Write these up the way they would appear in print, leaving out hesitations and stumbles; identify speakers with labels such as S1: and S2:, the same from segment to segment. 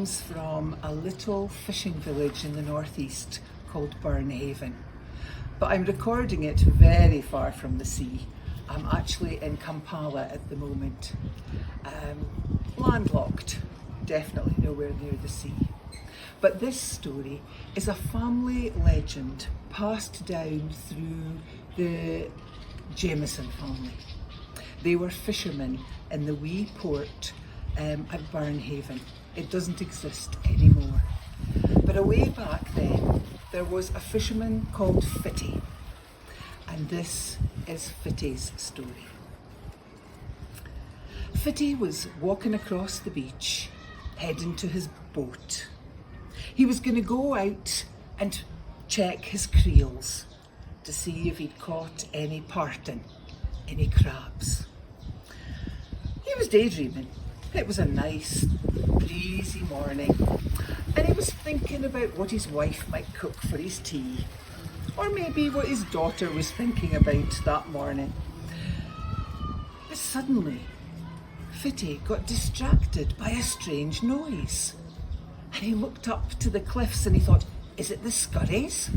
S1: comes from a little fishing village in the northeast called Burnhaven. But I'm recording it very far from the sea. I'm actually in Kampala at the moment. Landlocked, definitely nowhere near the sea. But this story is a family legend passed down through the Jameson family. They were fishermen in the wee port at Burnhaven. It doesn't exist anymore. But away back then, there was a fisherman called Fitty. And this is Fitty's story. Fitty was walking across the beach, heading to his boat. He was going to go out and check his creels to see if he'd caught any parton, any crabs. He was daydreaming. It was a nice, breezy morning, and he was thinking about what his wife might cook for his tea, or maybe what his daughter was thinking about that morning. But suddenly, Fitty got distracted by a strange noise, and he looked up to the cliffs and he thought, is it the scurries?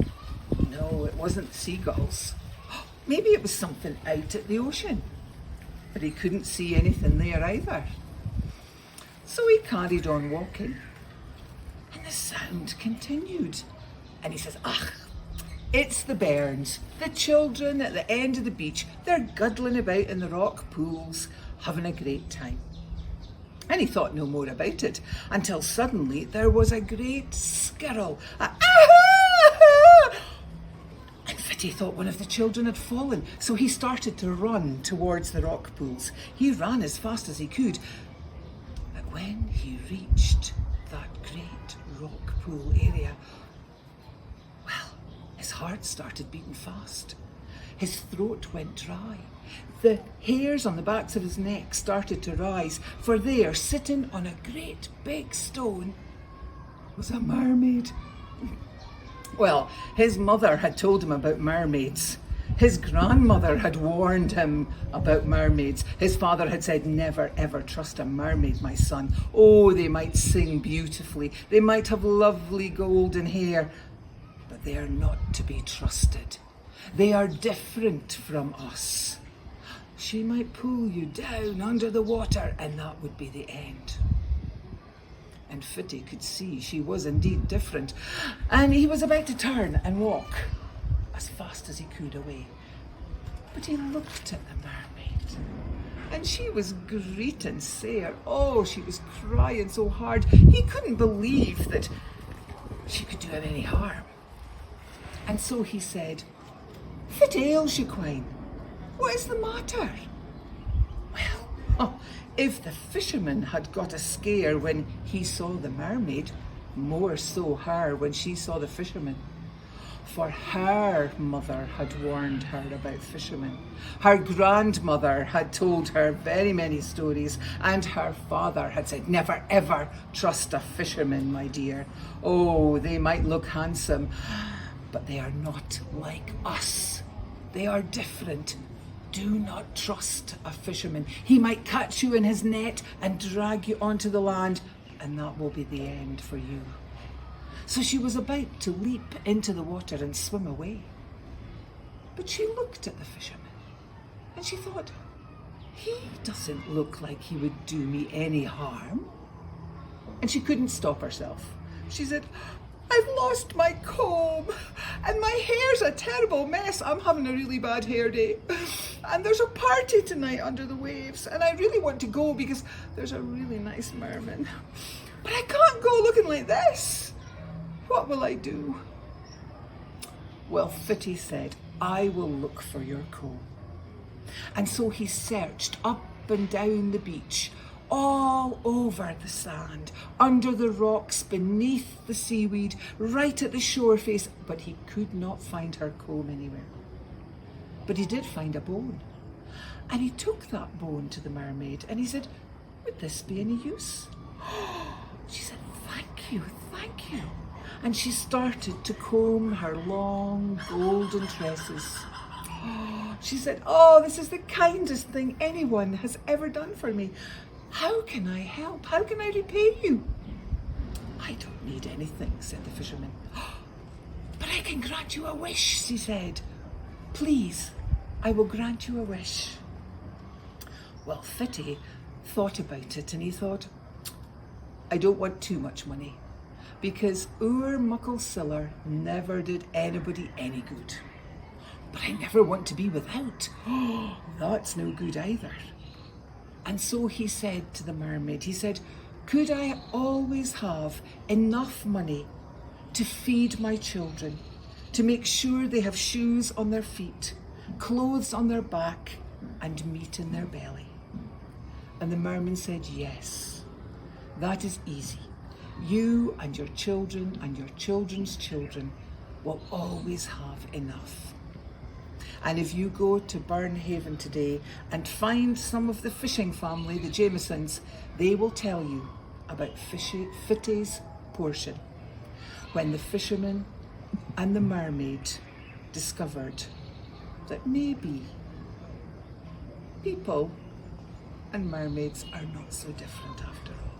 S1: No, it wasn't the seagulls. Maybe it was something out at the ocean, but he couldn't see anything there either. So he carried on walking, and the sound continued. And he says, it's the bairns, the children at the end of the beach. They're guddling about in the rock pools, having a great time. And he thought no more about it until suddenly there was a great skirl. And Fitty thought one of the children had fallen, so he started to run towards the rock pools. He ran as fast as he could. But when he reached that great rock pool area, well, his heart started beating fast. His throat went dry. The hairs on the backs of his neck started to rise, for there, sitting on a great big stone, was a mermaid. Well, his mother had told him about mermaids. His grandmother had warned him about mermaids. His father had said, never ever trust a mermaid, my son. Oh, they might sing beautifully. They might have lovely golden hair, but they are not to be trusted. They are different from us. She might pull you down under the water, and that would be the end. And Fitty could see she was indeed different, and he was about to turn and walk as fast as he could away. But he looked at the mermaid, and she was great and sair. Oh, she was crying so hard. He couldn't believe that she could do him any harm. And so he said, Fitty ails you, Quine. What is the matter? Well, if the fisherman had got a scare when he saw the mermaid, more so her when she saw the fisherman. For her mother had warned her about fishermen. Her grandmother had told her very many stories, and her father had said, never ever trust a fisherman, my dear. Oh, they might look handsome, but they are not like us. They are different. Do not trust a fisherman. He might catch you in his net and drag you onto the land, and that will be the end for you. So she was about to leap into the water and swim away. But she looked at the fisherman and she thought, he doesn't look like he would do me any harm. And she couldn't stop herself. She said, I've lost my comb and my hair's a terrible mess. I'm having a really bad hair day. And there's a party tonight under the waves, and I really want to go because there's a really nice merman. But I can't go looking like this. What will I do? Well, Fitty said, I will look for your comb. And so he searched up and down the beach, all over the sand, under the rocks, beneath the seaweed, right at the shore face, but he could not find her comb anywhere. But he did find a bone, and he took that bone to the mermaid, and he said, would this be any use? She said, thank you, thank you. And she started to comb her long golden tresses. She said, oh, this is the kindest thing anyone has ever done for me. How can I help? How can I repay you? I don't need anything, said the fisherman. But I can grant you a wish, she said. Please, I will grant you a wish. Well, Fitty thought about it and he thought, I don't want too much money because our muckle siller never did anybody any good. But I never want to be without. Oh, that's no good either. And so he said to the mermaid, he said, could I always have enough money to feed my children, to make sure they have shoes on their feet, clothes on their back, and meat in their belly? And the merman said, yes, that is easy. You and your children and your children's children will always have enough. And if you go to Burnhaven today and find some of the fishing family, the Jamesons, they will tell you about Fitty's portion, when the fisherman and the mermaid discovered that maybe people and mermaids are not so different after all.